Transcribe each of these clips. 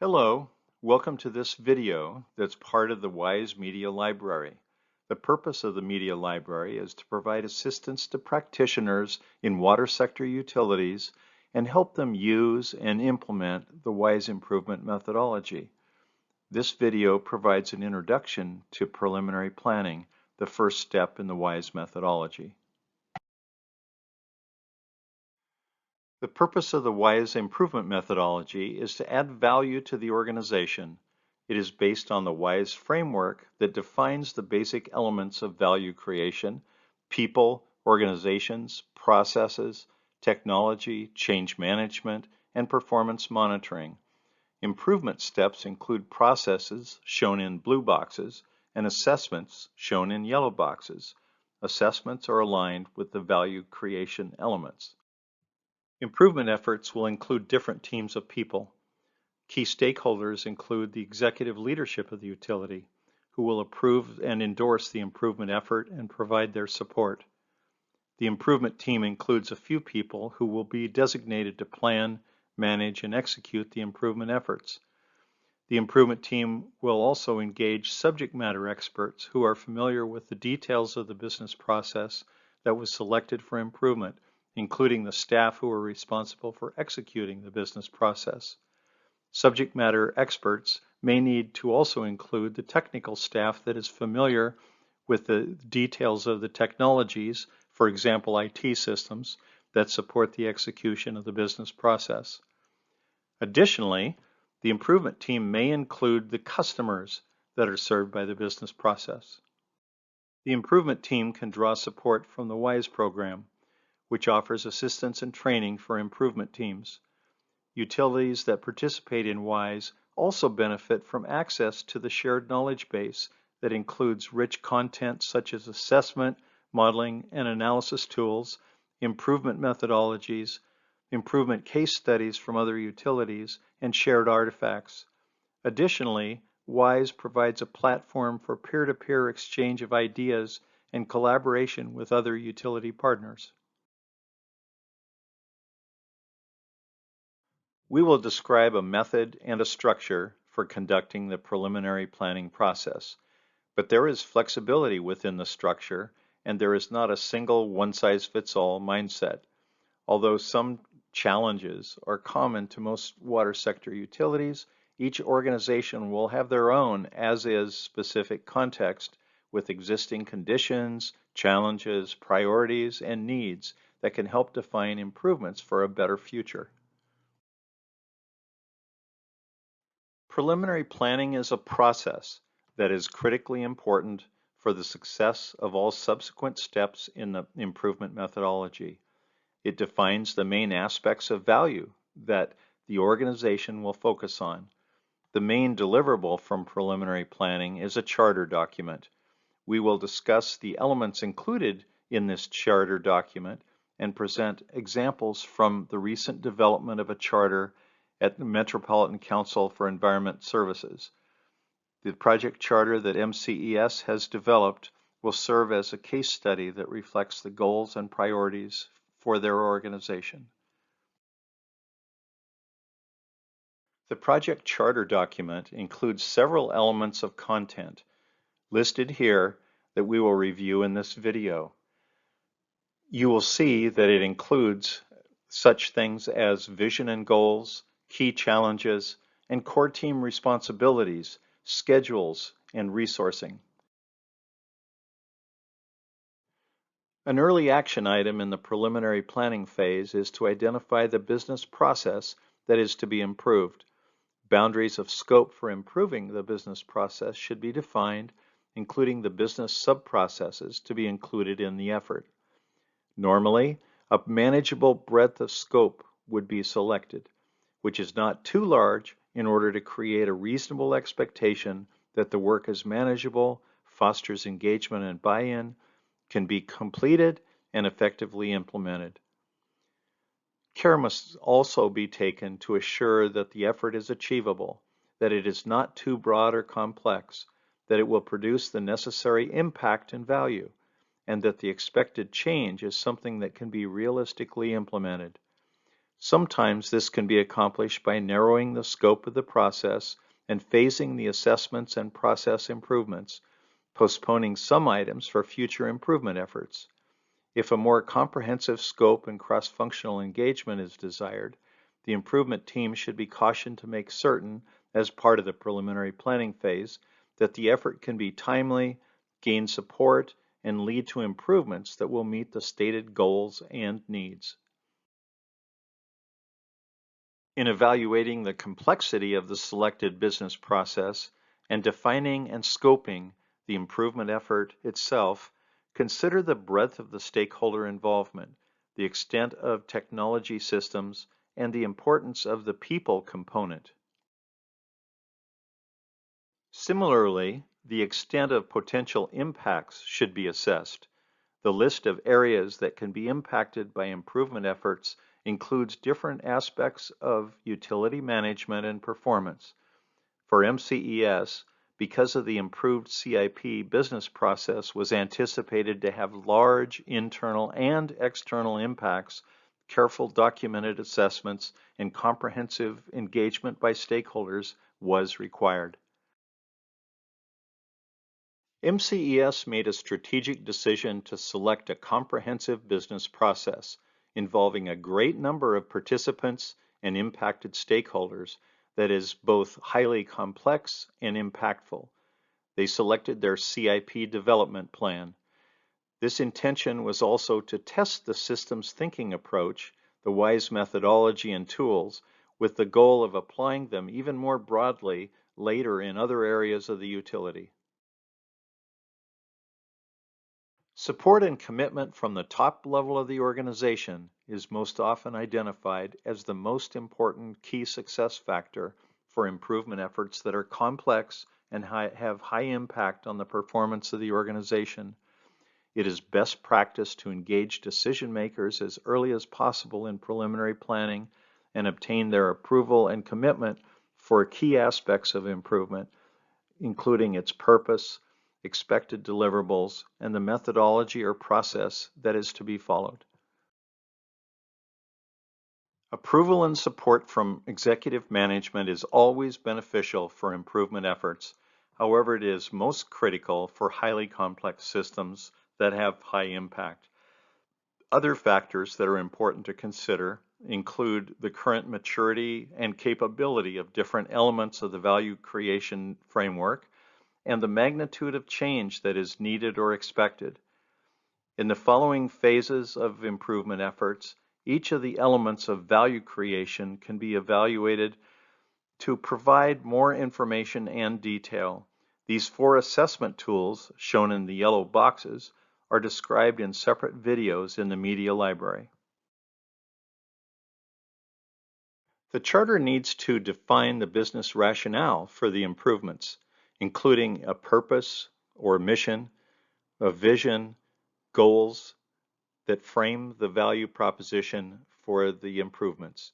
Hello, welcome to this video that's part of the WISE Media Library. The purpose of the Media Library is to provide assistance to practitioners in water sector utilities and help them use and implement the WISE improvement methodology. This video provides an introduction to preliminary planning, the first step in the WISE methodology. The purpose of the WISE improvement methodology is to add value to the organization. It is based on the WISE framework that defines the basic elements of value creation: people, organizations, processes, technology, change management, and performance monitoring. Improvement steps include processes, shown in blue boxes, and assessments, shown in yellow boxes. Assessments are aligned with the value creation elements. Improvement efforts will include different teams of people. Key stakeholders include the executive leadership of the utility, who will approve and endorse the improvement effort and provide their support. The improvement team includes a few people who will be designated to plan, manage, and execute the improvement efforts. The improvement team will also engage subject matter experts who are familiar with the details of the business process that was selected for improvement, including the staff who are responsible for executing the business process. Subject matter experts may need to also include the technical staff that is familiar with the details of the technologies, for example, IT systems, that support the execution of the business process. Additionally, the improvement team may include the customers that are served by the business process. The improvement team can draw support from the WISE program, which offers assistance and training for improvement teams. Utilities that participate in WISE also benefit from access to the shared knowledge base that includes rich content such as assessment, modeling, and analysis tools, improvement methodologies, improvement case studies from other utilities, and shared artifacts. Additionally, WISE provides a platform for peer-to-peer exchange of ideas and collaboration with other utility partners. We will describe a method and a structure for conducting the preliminary planning process, but there is flexibility within the structure, and there is not a single one-size-fits-all mindset. Although some challenges are common to most water sector utilities, each organization will have their own as-is specific context with existing conditions, challenges, priorities, and needs that can help define improvements for a better future. Preliminary planning is a process that is critically important for the success of all subsequent steps in the improvement methodology. It defines the main aspects of value that the organization will focus on. The main deliverable from preliminary planning is a charter document. We will discuss the elements included in this charter document and present examples from the recent development of a charter at the Metropolitan Council for Environment Services. The project charter that MCES has developed will serve as a case study that reflects the goals and priorities for their organization. The project charter document includes several elements of content listed here that we will review in this video. You will see that it includes such things as vision and goals, key challenges, and core team responsibilities, schedules, and resourcing. An early action item in the preliminary planning phase is to identify the business process that is to be improved. Boundaries of scope for improving the business process should be defined, including the business sub-processes to be included in the effort. Normally, a manageable breadth of scope would be selected, which is not too large in order to create a reasonable expectation that the work is manageable, fosters engagement and buy-in, can be completed, and effectively implemented. Care must also be taken to assure that the effort is achievable, that it is not too broad or complex, that it will produce the necessary impact and value, and that the expected change is something that can be realistically implemented. Sometimes this can be accomplished by narrowing the scope of the process and phasing the assessments and process improvements, postponing some items for future improvement efforts. If a more comprehensive scope and cross-functional engagement is desired, the improvement team should be cautioned to make certain, as part of the preliminary planning phase, that the effort can be timely, gain support, and lead to improvements that will meet the stated goals and needs. In evaluating the complexity of the selected business process and defining and scoping the improvement effort itself, consider the breadth of the stakeholder involvement, the extent of technology systems, and the importance of the people component. Similarly, the extent of potential impacts should be assessed. The list of areas that can be impacted by improvement efforts includes different aspects of utility management and performance. For MCES, because of the improved CIP business process was anticipated to have large internal and external impacts, careful documented assessments and comprehensive engagement by stakeholders was required. MCES made a strategic decision to select a comprehensive business process involving a great number of participants and impacted stakeholders that is both highly complex and impactful. They selected their CIP development plan. This intention was also to test the systems thinking approach, the WISE methodology and tools, with the goal of applying them even more broadly later in other areas of the utility. Support and commitment from the top level of the organization is most often identified as the most important key success factor for improvement efforts that are complex and have high impact on the performance of the organization. It is best practice to engage decision makers as early as possible in preliminary planning and obtain their approval and commitment for key aspects of improvement, including its purpose, expected deliverables, and the methodology or process that is to be followed. Approval and support from executive management is always beneficial for improvement efforts. However, it is most critical for highly complex systems that have high impact. Other factors that are important to consider include the current maturity and capability of different elements of the value creation framework, and the magnitude of change that is needed or expected. In the following phases of improvement efforts, each of the elements of value creation can be evaluated to provide more information and detail. These 4 assessment tools, shown in the yellow boxes, are described in separate videos in the media library. The charter needs to define the business rationale for the improvements, including a purpose or mission, a vision, goals that frame the value proposition for the improvements.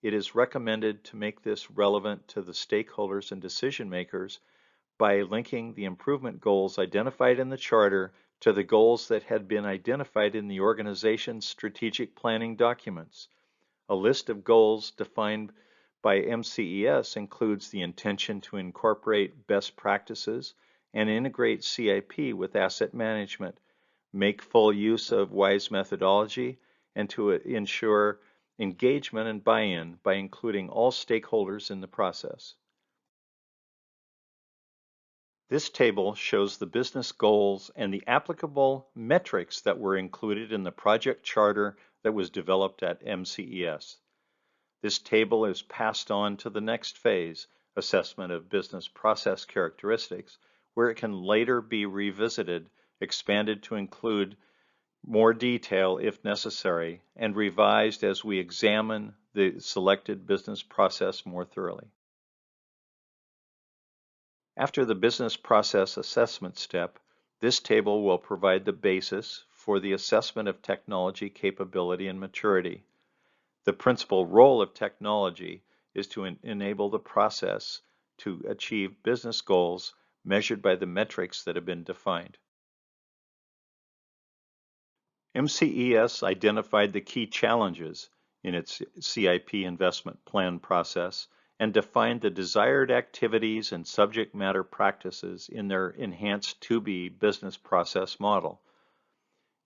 It is recommended to make this relevant to the stakeholders and decision makers by linking the improvement goals identified in the charter to the goals that had been identified in the organization's strategic planning documents. A list of goals defined by MCES includes the intention to incorporate best practices and integrate CIP with asset management, make full use of WISE methodology, and to ensure engagement and buy-in by including all stakeholders in the process. This table shows the business goals and the applicable metrics that were included in the project charter that was developed at MCES. This table is passed on to the next phase, assessment of business process characteristics, where it can later be revisited, expanded to include more detail if necessary, and revised as we examine the selected business process more thoroughly. After the business process assessment step, this table will provide the basis for the assessment of technology capability and maturity. The principal role of technology is to enable the process to achieve business goals measured by the metrics that have been defined. MCES identified the key challenges, in its CIP investment plan process and defined the desired activities and subject matter practices in their enhanced 2B business process model.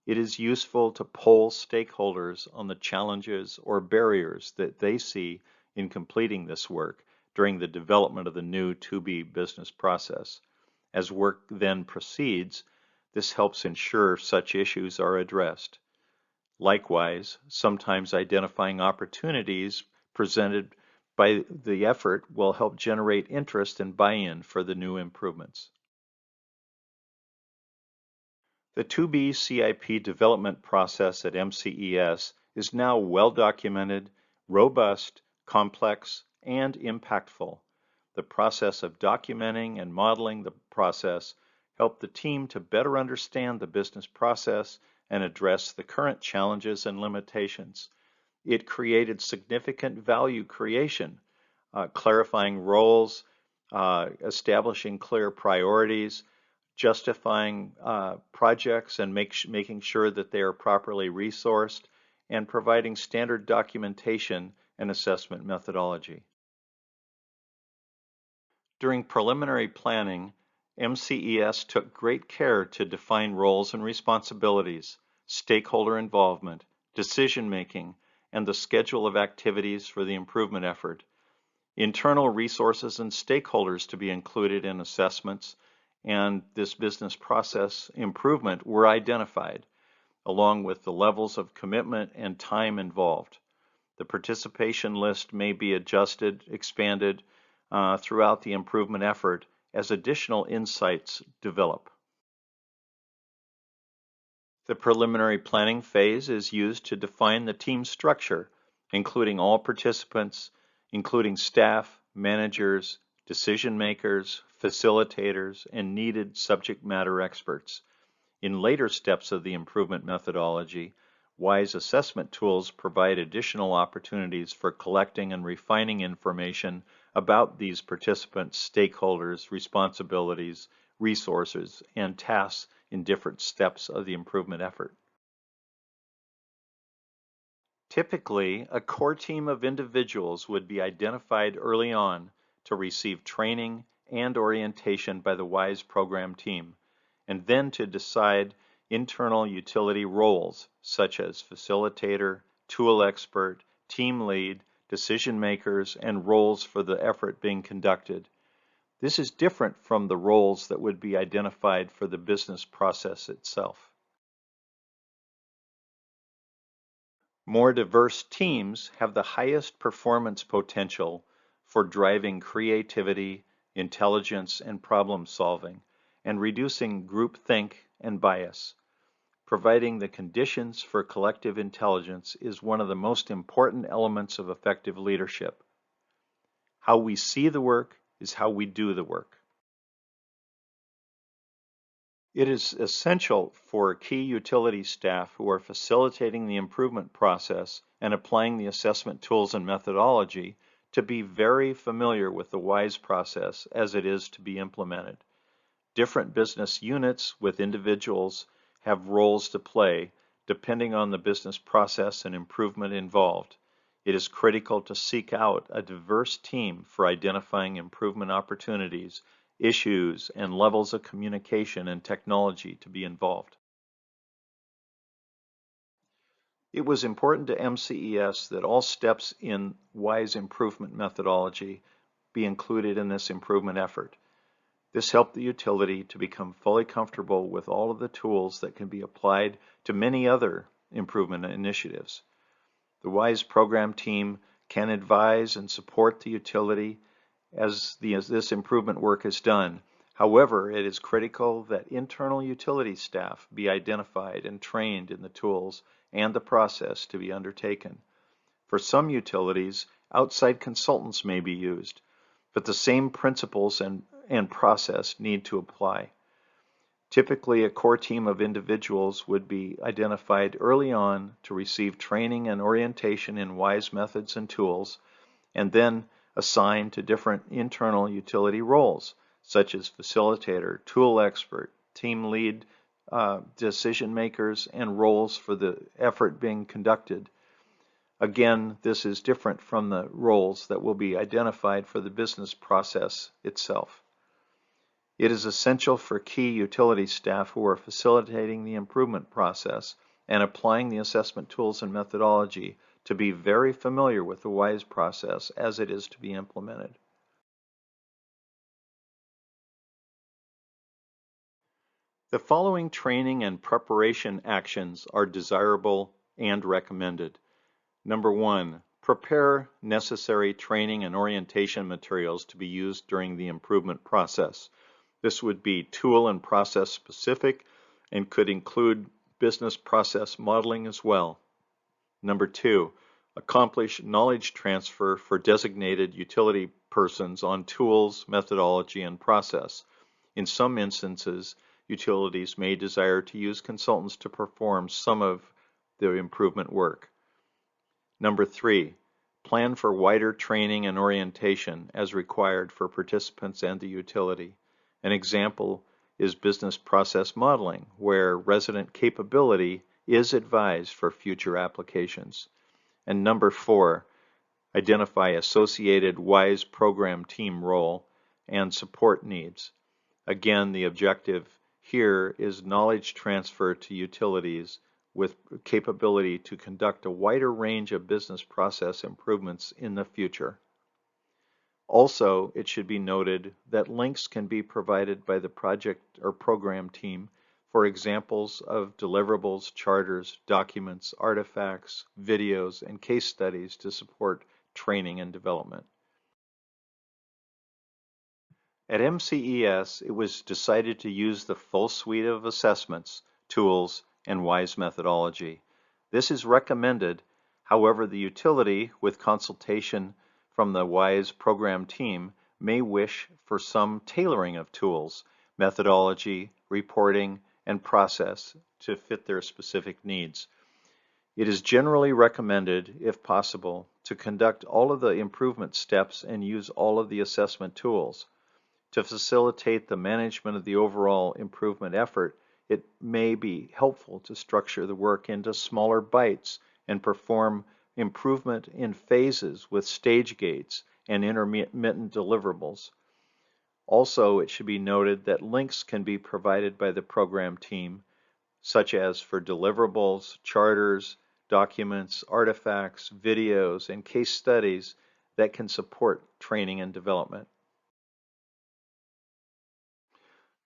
It is useful to poll stakeholders on the challenges or barriers that they see in completing this work during the development of the new 2B business process. As work then proceeds, this helps ensure such issues are addressed. Likewise, sometimes identifying opportunities presented by the effort will help generate interest and buy-in for the new improvements. The 2B CIP development process at MCES is now well documented, robust, complex, and impactful. The process of documenting and modeling the process helped the team to better understand the business process and address the current challenges and limitations. It created significant value creation, clarifying roles, establishing clear priorities, justifying projects and making sure that they are properly resourced, and providing standard documentation and assessment methodology. During preliminary planning, MCES took great care to define roles and responsibilities, stakeholder involvement, decision making, and the schedule of activities for the improvement effort. Internal resources and stakeholders to be included in assessments and this business process improvement were identified, along with the levels of commitment and time involved. The participation list may be adjusted, expanded throughout the improvement effort as additional insights develop. The preliminary planning phase is used to define the team structure, including all participants, including staff, managers, decision makers, facilitators, and needed subject matter experts. In later steps of the improvement methodology, WISE assessment tools provide additional opportunities for collecting and refining information about these participants, stakeholders, responsibilities, resources, and tasks in different steps of the improvement effort. Typically, a core team of individuals would be identified early on to receive training and orientation by the WISE program team, and then to decide internal utility roles such as facilitator, tool expert, team lead, decision makers, and roles for the effort being conducted. This is different from the roles that would be identified for the business process itself. More diverse teams have the highest performance potential for driving creativity, intelligence, and problem solving, and reducing groupthink and bias. Providing the conditions for collective intelligence is one of the most important elements of effective leadership. How we see the work is how we do the work. It is essential for key utility staff who are facilitating the improvement process and applying the assessment tools and methodology to be very familiar with the WISE process as it is to be implemented. Different business units with individuals have roles to play depending on the business process and improvement involved. It is critical to seek out a diverse team for identifying improvement opportunities, issues, and levels of communication and technology to be involved. It was important to MCES that all steps in WISE improvement methodology be included in this improvement effort. This helped the utility to become fully comfortable with all of the tools that can be applied to many other improvement initiatives. The WISE program team can advise and support the utility as this improvement work is done. However, it is critical that internal utility staff be identified and trained in the tools and the process to be undertaken. For some utilities, outside consultants may be used, but the same principles and process need to apply. Typically, a core team of individuals would be identified early on to receive training and orientation in WISE methods and tools, and then assigned to different internal utility roles, such as facilitator, tool expert, team lead, decision makers, and roles for the effort being conducted. Again, this is different from the roles that will be identified for the business process itself. It is essential for key utility staff who are facilitating the improvement process and applying the assessment tools and methodology to be very familiar with the WISE process as it is to be implemented. The following training and preparation actions are desirable and recommended. Number 1, prepare necessary training and orientation materials to be used during the improvement process. This would be tool and process specific and could include business process modeling as well. Number 2, accomplish knowledge transfer for designated utility persons on tools, methodology, and process. In some instances, utilities may desire to use consultants to perform some of the improvement work. Number 3, plan for wider training and orientation as required for participants and the utility. An example is business process modeling, where resident capability is advised for future applications. And number 4, identify associated WISE program team role and support needs. Again, the objective here is knowledge transfer to utilities with capability to conduct a wider range of business process improvements in the future. Also, it should be noted that links can be provided by the project or program team for examples of deliverables, charters, documents, artifacts, videos, and case studies to support training and development. At MCES, it was decided to use the full suite of assessments, tools, and WISE methodology. This is recommended. However, the utility, with consultation from the WISE program team, may wish for some tailoring of tools, methodology, reporting, and process to fit their specific needs. It is generally recommended, if possible, to conduct all of the improvement steps and use all of the assessment tools. To facilitate the management of the overall improvement effort, it may be helpful to structure the work into smaller bites and perform improvement in phases with stage gates and intermittent deliverables. Also, it should be noted that links can be provided by the program team, such as for deliverables, charters, documents, artifacts, videos, and case studies that can support training and development.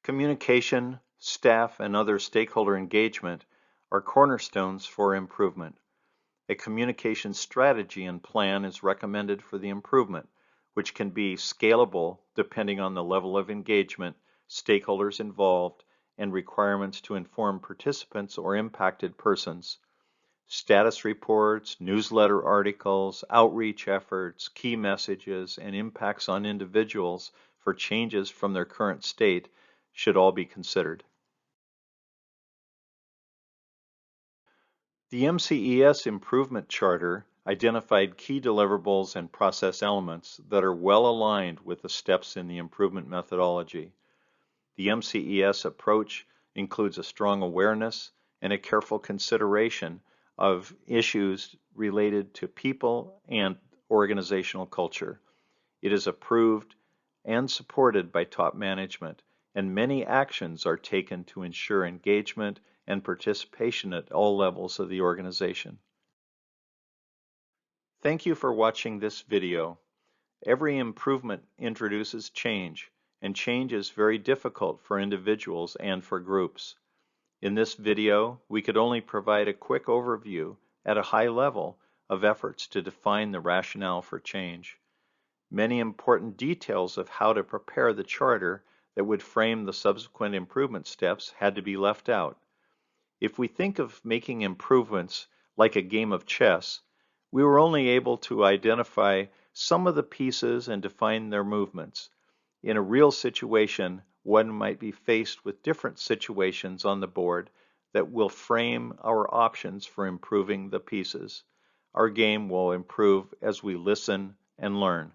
Communication, staff, and other stakeholder engagement are cornerstones for improvement. A communication strategy and plan is recommended for the improvement, which can be scalable depending on the level of engagement, stakeholders involved, and requirements to inform participants or impacted persons. Status reports, newsletter articles, outreach efforts, key messages, and impacts on individuals for changes from their current state should all be considered. The MCES Improvement Charter identified key deliverables and process elements that are well aligned with the steps in the improvement methodology. The MCES approach includes a strong awareness and a careful consideration of issues related to people and organizational culture. It is approved and supported by top management, and many actions are taken to ensure engagement and participation at all levels of the organization. Thank you for watching this video. Every improvement introduces change, and change is very difficult for individuals and for groups. In this video, we could only provide a quick overview at a high level of efforts to define the rationale for change. Many important details of how to prepare the charter that would frame the subsequent improvement steps had to be left out. If we think of making improvements like a game of chess, we were only able to identify some of the pieces and define their movements. In a real situation, one might be faced with different situations on the board that will frame our options for improving the pieces. Our game will improve as we listen and learn.